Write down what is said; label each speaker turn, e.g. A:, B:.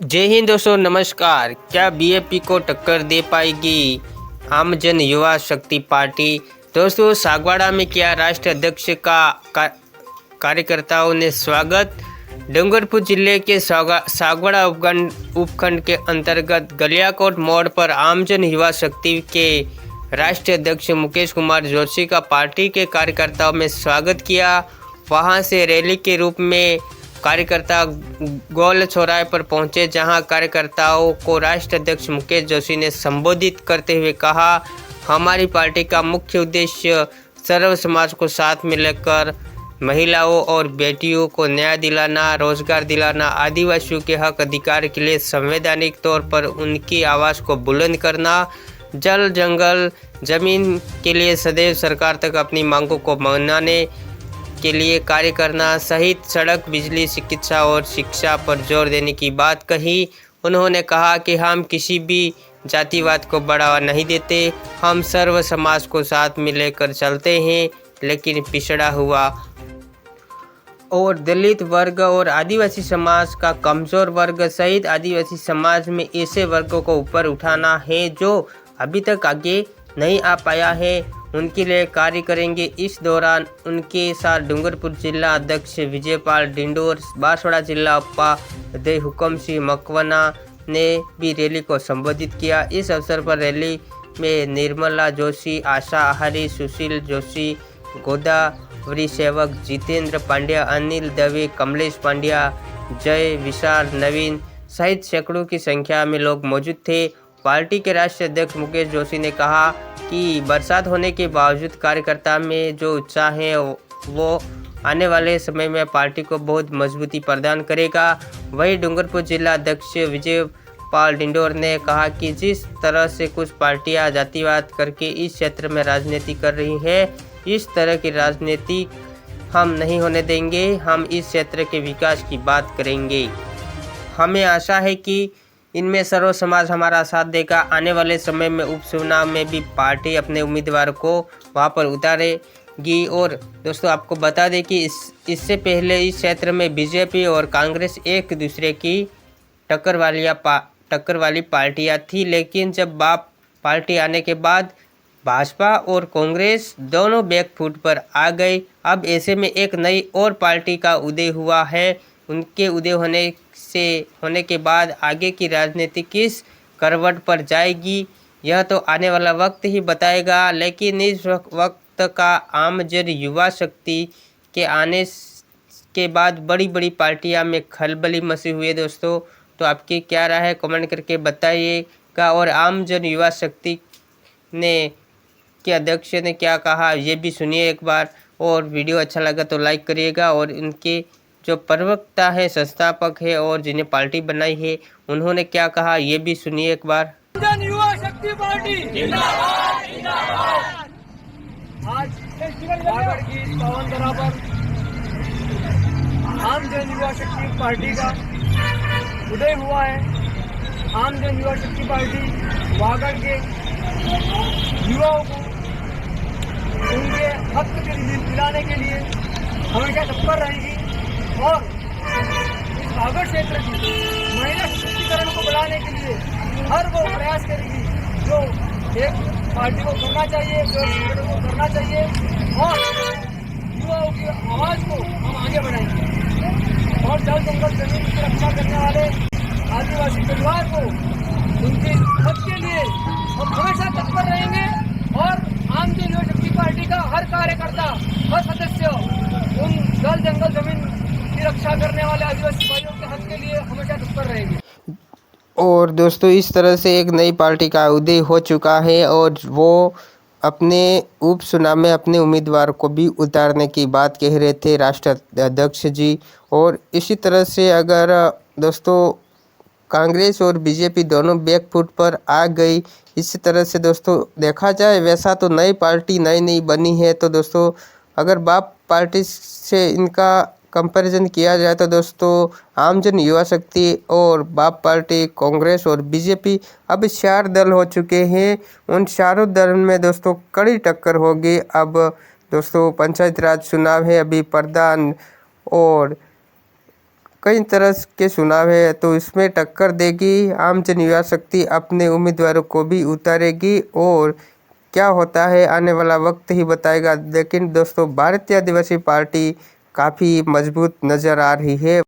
A: जय हिंद दोस्तों, नमस्कार। क्या बीएपी को टक्कर दे पाएगी आमजन युवा शक्ति पार्टी? दोस्तों, सागवाड़ा में किया राष्ट्रीय अध्यक्ष का कार्यकर्ताओं ने स्वागत। डूंगरपुर जिले के सागवाड़ा उपखंड के अंतर्गत गलियाकोट मोड़ पर आमजन युवा शक्ति के राष्ट्रीय अध्यक्ष मुकेश कुमार जोशी का पार्टी के कार्यकर्ताओं में स्वागत किया। वहां से रैली के रूप में कार्यकर्ता गोल चौराहे पर पहुंचे, जहां कार्यकर्ताओं को राष्ट्रीय अध्यक्ष मुकेश जोशी ने संबोधित करते हुए कहा, हमारी पार्टी का मुख्य उद्देश्य सर्व समाज को साथ में लेकर महिलाओं और बेटियों को न्याय दिलाना, रोजगार दिलाना, आदिवासियों के हक अधिकार के लिए संवैधानिक तौर पर उनकी आवाज़ को बुलंद करना, जल जंगल जमीन के लिए सदैव सरकार तक अपनी मांगों को मनाने के लिए कार्य करना सहित सड़क, बिजली, चिकित्सा और शिक्षा पर जोर देने की बात कही। उन्होंने कहा कि हम किसी भी जातिवाद को बढ़ावा नहीं देते, हम सर्व समाज को साथ में लेकर चलते हैं, लेकिन पिछड़ा हुआ और दलित वर्ग और आदिवासी समाज का कमज़ोर वर्ग सहित आदिवासी समाज में ऐसे वर्गों को ऊपर उठाना है जो अभी तक आगे नहीं आ पाया है, उनके लिए कार्य करेंगे। इस दौरान उनके साथ डूंगरपुर जिला अध्यक्ष विजयपाल डिंडोर, बांसवाड़ा जिला उपाध्यक्ष हुक्म सिंह मकवाना ने भी रैली को संबोधित किया। इस अवसर पर रैली में निर्मला जोशी, आशा आहारी, सुशील जोशी, गोदावरी सेवक, जितेंद्र पांड्या, अनिल दवे, कमलेश पांड्या, जय विशाल, नवीन सहित सैकड़ों की संख्या में लोग मौजूद थे। पार्टी के राष्ट्रीय अध्यक्ष मुकेश जोशी ने कहा कि बरसात होने के बावजूद कार्यकर्ता में जो उत्साह है वो आने वाले समय में पार्टी को बहुत मजबूती प्रदान करेगा। वहीं डूंगरपुर जिला अध्यक्ष विजयपाल डिंडोर ने कहा कि जिस तरह से कुछ पार्टियां जातिवाद करके इस क्षेत्र में राजनीति कर रही है, इस तरह की राजनीति हम नहीं होने देंगे। हम इस क्षेत्र के विकास की बात करेंगे। हमें आशा है कि इनमें सर्व समाज हमारा साथ देगा। आने वाले समय में उपचुनाव में भी पार्टी अपने उम्मीदवार को वहां पर उतारेगी। और दोस्तों, आपको बता दें कि इससे पहले इस क्षेत्र में बीजेपी और कांग्रेस एक दूसरे की टक्कर वाली पार्टियां थी, लेकिन जब बाप पार्टी आने के बाद भाजपा और कांग्रेस दोनों बैकफुट पर आ गई। अब ऐसे में एक नई और पार्टी का उदय हुआ है। उनके उदय होने के बाद आगे की राजनीति किस करवट पर जाएगी, यह तो आने वाला वक्त ही बताएगा। लेकिन इस वक्त का आमजन युवा शक्ति के आने के बाद बड़ी बड़ी पार्टियां में खलबली मची हुई है। दोस्तों, तो आपकी क्या राय है, कमेंट करके बताइएगा। और आमजन युवा शक्ति के अध्यक्ष ने क्या कहा, ये भी सुनिए एक बार। और वीडियो अच्छा लगा तो लाइक करिएगा। और इनके जो प्रवक्ता है, संस्थापक है और जिन्हें पार्टी बनाई है, उन्होंने क्या कहा, ये भी सुनिए एक बार।
B: युवा शक्ति पार्टी जिंदाबाद जिंदाबाद। आज सागर की इस पावन धरा पर आमजन युवा शक्ति पार्टी का उदय हुआ है। आमजन युवा शक्ति पार्टी वागड़ के युवाओं को उनके हक दिलाने के लिए हमेशा तत्पर रहेगी और इस वागड़ क्षेत्र की महिला सशक्तिकरण को बढ़ाने के लिए हर वो प्रयास करेगी जो एक पार्टी को करना चाहिए, जो संगठन को करना चाहिए, और युवाओं की आवाज़ को हम आगे बढ़ाएंगे। और जल जंगल जमीन की रक्षा करने वाले आदिवासी परिवार को उनके हक के लिए हम हमेशा तत्पर रहेंगे। और आमजन युवा शक्ति पार्टी का हर कार्यकर्ता, हर सदस्य उन जल जंगल जमीन की रक्षा करने वाले आदिवासी भाइयों के हक के लिए हमेशा तत्पर रहेंगे।
A: और दोस्तों, इस तरह से एक नई पार्टी का उदय हो चुका है और वो अपने उपचुनाव में अपने उम्मीदवार को भी उतारने की बात कह रहे थे राष्ट्रीय अध्यक्ष जी। और इसी तरह से अगर दोस्तों कांग्रेस और बीजेपी दोनों बैकफुट पर आ गई, इसी तरह से दोस्तों देखा जाए वैसा तो नई पार्टी नई बनी है। तो दोस्तों, अगर बाप पार्टी से इनका कंपैरिजन किया जाए तो दोस्तों आमजन युवा शक्ति और बाप पार्टी, कांग्रेस और बीजेपी अब 4 दल हो चुके हैं। उन चारों दल में दोस्तों कड़ी टक्कर होगी। अब दोस्तों पंचायत राज चुनाव है, अभी प्रधान और कई तरह के चुनाव है, तो इसमें टक्कर देगी। आम जन युवा शक्ति अपने उम्मीदवारों को भी उतारेगी और क्या होता है आने वाला वक्त ही बताएगा। लेकिन दोस्तों, भारतीय आदिवासी पार्टी काफ़ी मजबूत नज़र आ रही है।